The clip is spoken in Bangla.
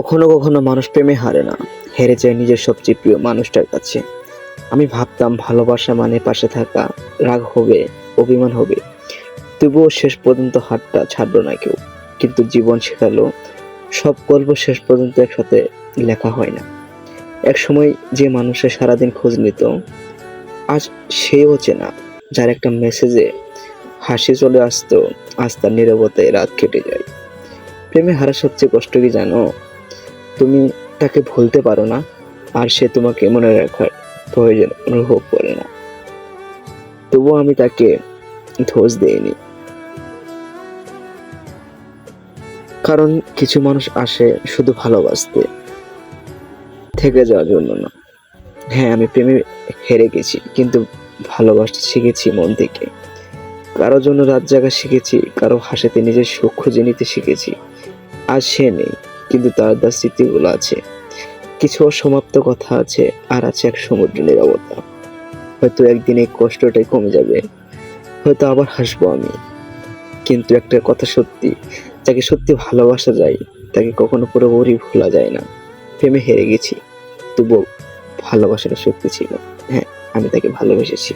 কখনো কখনো মানুষ প্রেমে হারে না, হেরে যায় নিজের সবচেয়ে প্রিয় মানুষটার কাছে। আমি ভাবতাম ভালোবাসা মানে পাশে থাকা, রাগ হবে, অভিমান হবে, তবুও শেষ পর্যন্ত হাতটা ছাড়লো না কেউ। কিন্তু জীবন শেখালো সব গল্প শেষ পর্যন্ত একসাথে লেখা হয় না। এক সময় যে মানুষের সারাদিন খোঁজ নিত, আজ সেও চেনা। যার একটা মেসেজে হাসি চলে আসতো, আজ তার নীরবতায় রাত কেটে যায়। প্রেমে হারা সবচেয়ে কষ্ট কি জানো? তুমি তাকে ভুলতে পারো না, আর সে তোমাকে মনে রাখার প্রয়োজন অনুভব করে না। তবুও আমি তাকে দোষ দেইনি, কারণ কিছু মানুষ আসে শুধু ভালোবাসতে, থেকে যাওয়ার জন্য না। হ্যাঁ, আমি প্রেমে হেরে গেছি, কিন্তু ভালোবাসতে শিখেছি মন থেকে। কারো জন্য রাত জাগা শিখেছি, কারো হাসিতে নিজের সুখ খুঁজে নিতে শিখেছি। আজ সে নেই, কিন্তু তার স্মৃতিগুলো আছে। কিছু অসমাপ্ত কথা আছে, আর আছে এক সমুদ্র নীরবতা। হয়তো একদিন এই কষ্টটাই কমে যাবে, হয়তো আবার হাসবো আমি। কিন্তু একটা কথা সত্যি, যাকে সত্যি ভালোবাসা যায় তাকে কখনো পুরোপুরি ভোলা যায় না। প্রেমে হেরে গেছি, তবুও ভালোবাসাটা সত্যি ছিল। হ্যাঁ, আমি তাকে ভালোবেসেছি।